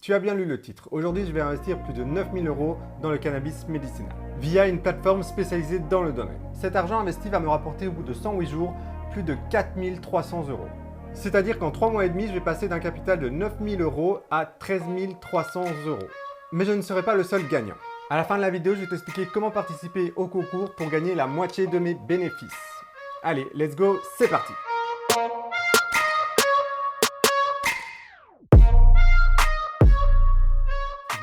Tu as bien lu le titre. Aujourd'hui, je vais investir plus de 9000 € dans le cannabis médicinal, via une plateforme spécialisée dans le domaine. Cet argent investi va me rapporter au bout de 108 jours plus de 4300 €. C'est-à-dire qu'en 3 mois et demi, je vais passer d'un capital de 9000 € à 13 300 €. Mais je ne serai pas le seul gagnant. À la fin de la vidéo, je vais t'expliquer comment participer au concours pour gagner la moitié de mes bénéfices. Allez, let's go, c'est parti!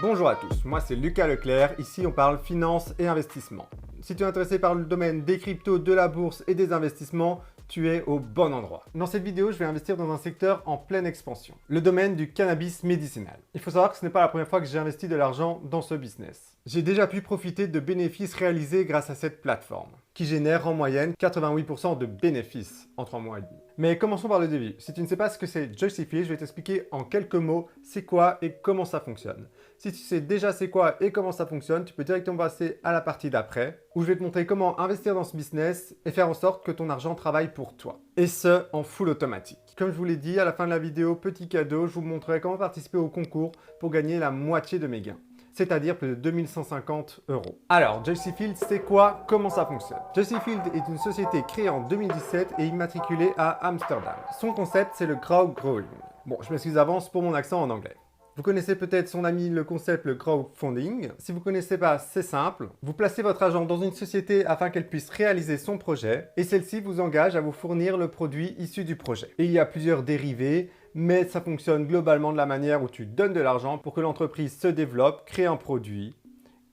Bonjour à tous, moi c'est Lucas Leclerc, ici on parle finance et investissement. Si tu es intéressé par le domaine des cryptos, de la bourse et des investissements, tu es au bon endroit. Dans cette vidéo, je vais investir dans un secteur en pleine expansion, le domaine du cannabis médicinal. Il faut savoir que ce n'est pas la première fois que j'ai investi de l'argent dans ce business. J'ai déjà pu profiter de bénéfices réalisés grâce à cette plateforme, qui génère en moyenne 88% de bénéfices en 3 mois et demi. Mais commençons par le début. Si tu ne sais pas ce que c'est Juicyfield, je vais t'expliquer en quelques mots c'est quoi et comment ça fonctionne. Si tu sais déjà c'est quoi et comment ça fonctionne, tu peux directement passer à la partie d'après, où je vais te montrer comment investir dans ce business et faire en sorte que ton argent travaille pour toi. Et ce, en full automatique. Comme je vous l'ai dit, à la fin de la vidéo, petit cadeau, je vous montrerai comment participer au concours pour gagner la moitié de mes gains, c'est-à-dire plus de 2150 €. Alors, Juicyfield, c'est quoi? Comment ça fonctionne? Juicyfield est une société créée en 2017 et immatriculée à Amsterdam. Son concept, c'est le crowdgrowing. Bon, je m'excuse d'avance pour mon accent en anglais. Vous connaissez peut-être son ami le concept le crowdfunding. Si vous ne connaissez pas, c'est simple. Vous placez votre argent dans une société afin qu'elle puisse réaliser son projet et celle-ci vous engage à vous fournir le produit issu du projet. Et il y a plusieurs dérivés, mais ça fonctionne globalement de la manière où tu donnes de l'argent pour que l'entreprise se développe, crée un produit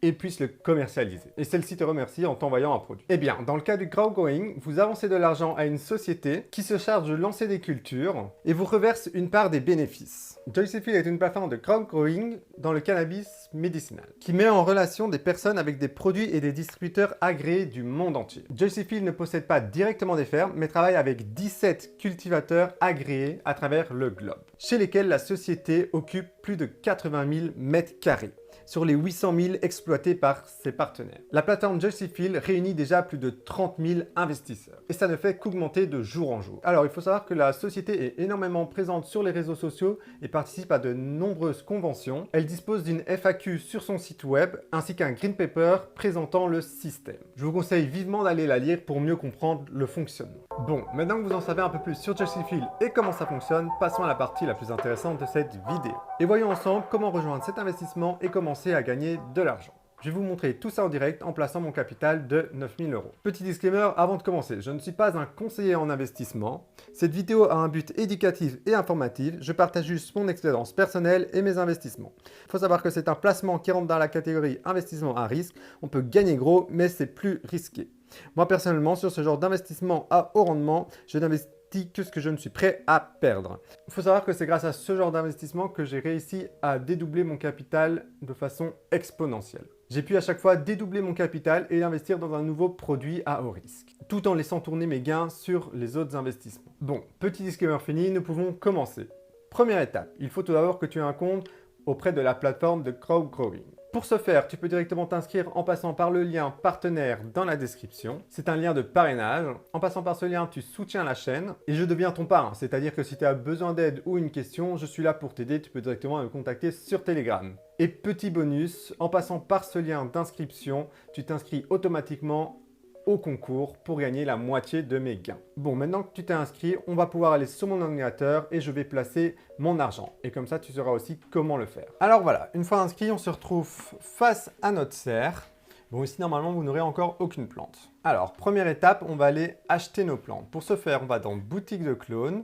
et puisse le commercialiser. Et celle-ci te remercie en t'envoyant un produit. Eh bien, dans le cas du crowdgrowing, vous avancez de l'argent à une société qui se charge de lancer des cultures et vous reverse une part des bénéfices. Juicyfield est une plateforme de crowdgrowing dans le cannabis médicinal, qui met en relation des personnes avec des produits et des distributeurs agréés du monde entier. Juicyfield ne possède pas directement des fermes, mais travaille avec 17 cultivateurs agréés à travers le globe, chez lesquels la société occupe plus de 80 000 m² sur les 800 000 exploités par ses partenaires. La plateforme Juicyfield réunit déjà plus de 30 000 investisseurs. Et ça ne fait qu'augmenter de jour en jour. Alors il faut savoir que la société est énormément présente sur les réseaux sociaux et participe à de nombreuses conventions. Elle dispose d'une FAQ sur son site web ainsi qu'un green paper présentant le système. Je vous conseille vivement d'aller la lire pour mieux comprendre le fonctionnement. Bon, maintenant que vous en savez un peu plus sur Juicyfield et comment ça fonctionne, passons à la partie la plus intéressante de cette vidéo. Et voyons ensemble comment rejoindre cet investissement et commencer à gagner de l'argent. Je vais vous montrer tout ça en direct en plaçant mon capital de 9000 €. Petit disclaimer avant de commencer, je ne suis pas un conseiller en investissement. Cette vidéo a un but éducatif et informatif. Je partage juste mon expérience personnelle et mes investissements. Il faut savoir que c'est un placement qui rentre dans la catégorie investissement à risque. On peut gagner gros, mais c'est plus risqué. Moi personnellement, sur ce genre d'investissement à haut rendement, je n'investis que ce que je ne suis prêt à perdre. Il faut savoir que c'est grâce à ce genre d'investissement que j'ai réussi à dédoubler mon capital de façon exponentielle. J'ai pu à chaque fois dédoubler mon capital et investir dans un nouveau produit à haut risque, tout en laissant tourner mes gains sur les autres investissements. Bon, petit disclaimer fini, nous pouvons commencer. Première étape, il faut tout d'abord que tu aies un compte auprès de la plateforme de crowdgrowing. Pour ce faire, tu peux directement t'inscrire en passant par le lien partenaire dans la description. C'est un lien de parrainage. En passant par ce lien, tu soutiens la chaîne et je deviens ton parrain. C'est-à-dire que si tu as besoin d'aide ou une question, je suis là pour t'aider. Tu peux directement me contacter sur Telegram. Et petit bonus, en passant par ce lien d'inscription, tu t'inscris automatiquement au concours pour gagner la moitié de mes gains. Bon, maintenant que tu t'es inscrit, on va pouvoir aller sur mon ordinateur et je vais placer mon argent. Et comme ça, tu sauras aussi comment le faire. Alors voilà, une fois inscrit, on se retrouve face à notre serre. Bon, ici, normalement, vous n'aurez encore aucune plante. Alors, première étape, on va aller acheter nos plantes. Pour ce faire, on va dans boutique de clones.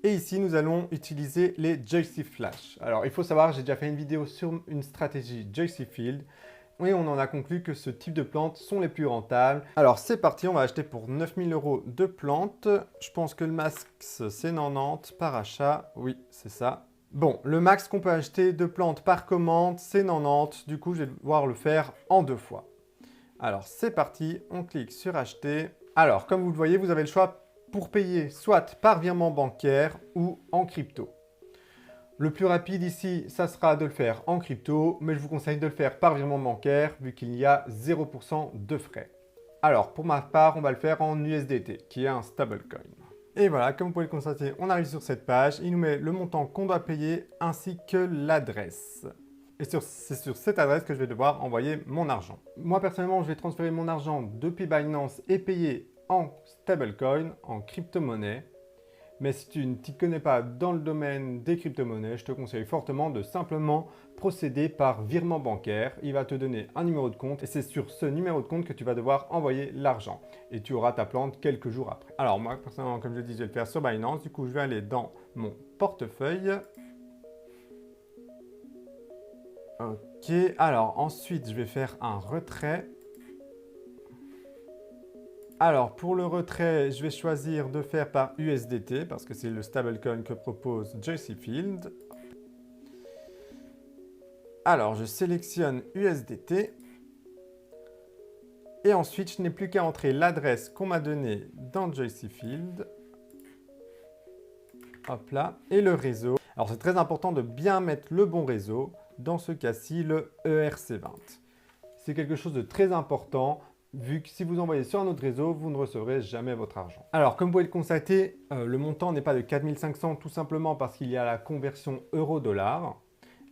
Et ici, nous allons utiliser les Juicyflash. Alors, il faut savoir, j'ai déjà fait une vidéo sur une stratégie Juicyfield. Et on en a conclu que ce type de plantes sont les plus rentables. Alors c'est parti, on va acheter pour 9000 € de plantes. Je pense que le max c'est 90 par achat. Oui, c'est ça. Bon, le max qu'on peut acheter de plantes par commande, c'est 90. Du coup, je vais devoir le faire en 2 fois. Alors c'est parti, on clique sur acheter. Alors, comme vous le voyez, vous avez le choix pour payer soit par virement bancaire ou en crypto. Le plus rapide ici, ça sera de le faire en crypto, mais je vous conseille de le faire par virement bancaire vu qu'il y a 0% de frais. Alors, pour ma part, on va le faire en USDT, qui est un stablecoin. Et voilà, comme vous pouvez le constater, on arrive sur cette page. Il nous met le montant qu'on doit payer ainsi que l'adresse. Et c'est sur cette adresse que je vais devoir envoyer mon argent. Moi, personnellement, je vais transférer mon argent depuis Binance et payer en stablecoin, en crypto-monnaie. Mais si tu ne t'y connais pas dans le domaine des crypto-monnaies, je te conseille fortement de simplement procéder par virement bancaire. Il va te donner un numéro de compte et c'est sur ce numéro de compte que tu vas devoir envoyer l'argent. Et tu auras ta plante quelques jours après. Alors moi, personnellement, comme je le dis, je vais le faire sur Binance. Du coup, je vais aller dans mon portefeuille. Ok, alors ensuite, je vais faire un retrait. Alors, pour le retrait, je vais choisir de faire par USDT parce que c'est le stablecoin que propose JC Field. Alors, je sélectionne USDT. Et ensuite, je n'ai plus qu'à entrer l'adresse qu'on m'a donnée dans JC Field. Hop là. Et le réseau. Alors, c'est très important de bien mettre le bon réseau. Dans ce cas-ci, le ERC20. C'est quelque chose de très important, vu que si vous envoyez sur un autre réseau, vous ne recevrez jamais votre argent. Alors, comme vous pouvez le constater, le montant n'est pas de 4500 tout simplement parce qu'il y a la conversion euro-dollar.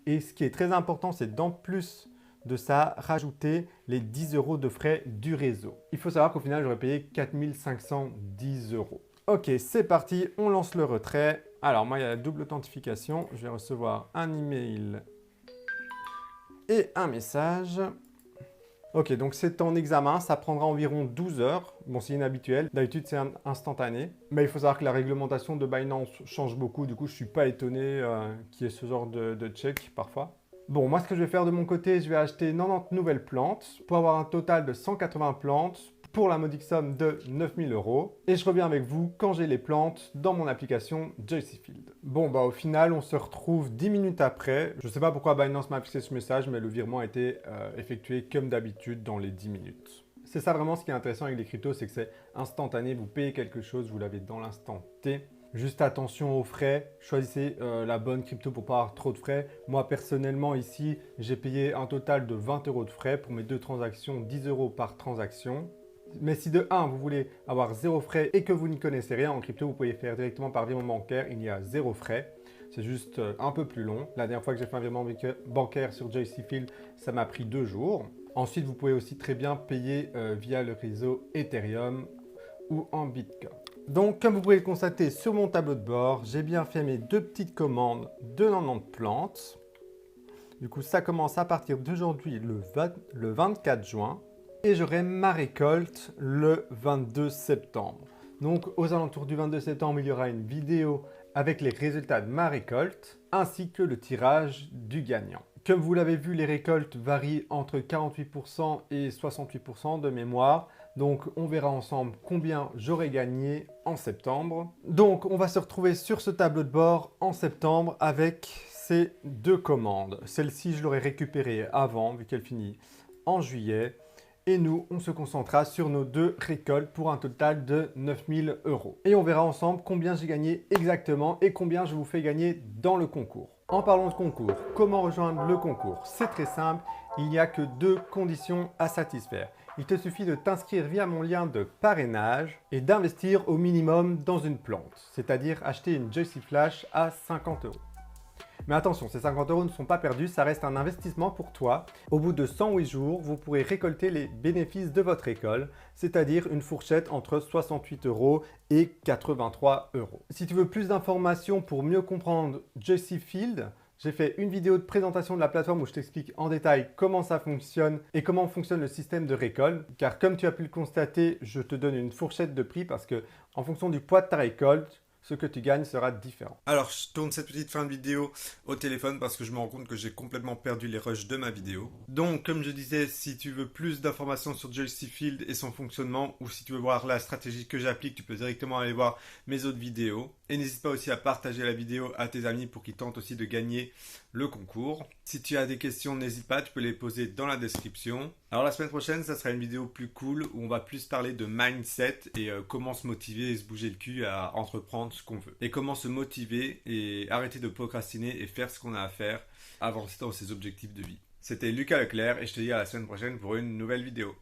Et ce qui est très important, c'est d'en plus de ça, rajouter les 10 € de frais du réseau. Il faut savoir qu'au final, j'aurais payé 4510 €. Ok, c'est parti, on lance le retrait. Alors, moi, il y a la double authentification. Je vais recevoir un email et un message. Ok, donc c'est en examen, ça prendra environ 12 heures. Bon, c'est inhabituel, d'habitude c'est instantané. Mais il faut savoir que la réglementation de Binance change beaucoup, du coup je ne suis pas étonné qu'il y ait ce genre de check parfois. Bon, moi ce que je vais faire de mon côté, je vais acheter 90 nouvelles plantes pour avoir un total de 180 plantes pour la modique somme de 9000 €. Et je reviens avec vous quand j'ai les plantes dans mon application JC Field. Bon, bah au final, on se retrouve 10 minutes après. Je ne sais pas pourquoi Binance m'a affiché ce message, mais le virement a été effectué comme d'habitude dans les 10 minutes. C'est ça vraiment ce qui est intéressant avec les cryptos, c'est que c'est instantané. Vous payez quelque chose, vous l'avez dans l'instant T. Juste attention aux frais, choisissez la bonne crypto pour pas avoir trop de frais. Moi personnellement ici, j'ai payé un total de 20 € de frais pour mes 2 transactions, 10 € par transaction. Mais si de 1, vous voulez avoir 0 frais et que vous n'y connaissez rien en crypto, vous pouvez faire directement par virement bancaire, il y a 0 frais. C'est juste un peu plus long. La dernière fois que j'ai fait un virement bancaire sur JC Field, ça m'a pris 2 jours. Ensuite, vous pouvez aussi très bien payer via le réseau Ethereum ou en Bitcoin. Donc, comme vous pouvez le constater sur mon tableau de bord, j'ai bien fait mes 2 petites commandes de 90 plantes. Du coup, ça commence à partir d'aujourd'hui, le 24 juin. Et j'aurai ma récolte le 22 septembre. Donc, aux alentours du 22 septembre, il y aura une vidéo avec les résultats de ma récolte, ainsi que le tirage du gagnant. Comme vous l'avez vu, les récoltes varient entre 48% et 68% de mémoire. Donc, on verra ensemble combien j'aurai gagné en septembre. Donc, on va se retrouver sur ce tableau de bord en septembre avec ces 2 commandes. Celle-ci, je l'aurai récupérée avant, vu qu'elle finit en juillet. Et nous, on se concentrera sur nos 2 récoltes pour un total de 9000 €. Et on verra ensemble combien j'ai gagné exactement et combien je vous fais gagner dans le concours. En parlant de concours, comment rejoindre le concours? C'est très simple, il n'y a que 2 conditions à satisfaire. Il te suffit de t'inscrire via mon lien de parrainage et d'investir au minimum dans une plante, c'est-à-dire acheter une JC Flash à 50 €. Mais attention, ces 50 € ne sont pas perdus, ça reste un investissement pour toi. Au bout de 108 jours, vous pourrez récolter les bénéfices de votre école, c'est-à-dire une fourchette entre 68 € et 83 €. Si tu veux plus d'informations pour mieux comprendre JC Field, j'ai fait une vidéo de présentation de la plateforme où je t'explique en détail comment ça fonctionne et comment fonctionne le système de récolte. Car comme tu as pu le constater, je te donne une fourchette de prix parce que en fonction du poids de ta récolte, ce que tu gagnes sera différent. Alors, je tourne cette petite fin de vidéo au téléphone parce que je me rends compte que j'ai complètement perdu les rushs de ma vidéo. Donc, comme je disais, si tu veux plus d'informations sur JC Field et son fonctionnement, ou si tu veux voir la stratégie que j'applique, tu peux directement aller voir mes autres vidéos. Et n'hésite pas aussi à partager la vidéo à tes amis pour qu'ils tentent aussi de gagner le concours. Si tu as des questions, n'hésite pas, tu peux les poser dans la description. Alors la semaine prochaine, ça sera une vidéo plus cool où on va plus parler de mindset et comment se motiver et se bouger le cul à entreprendre ce qu'on veut. Et comment se motiver et arrêter de procrastiner et faire ce qu'on a à faire, avancer dans ses objectifs de vie. C'était Lucas Leclerc et je te dis à la semaine prochaine pour une nouvelle vidéo.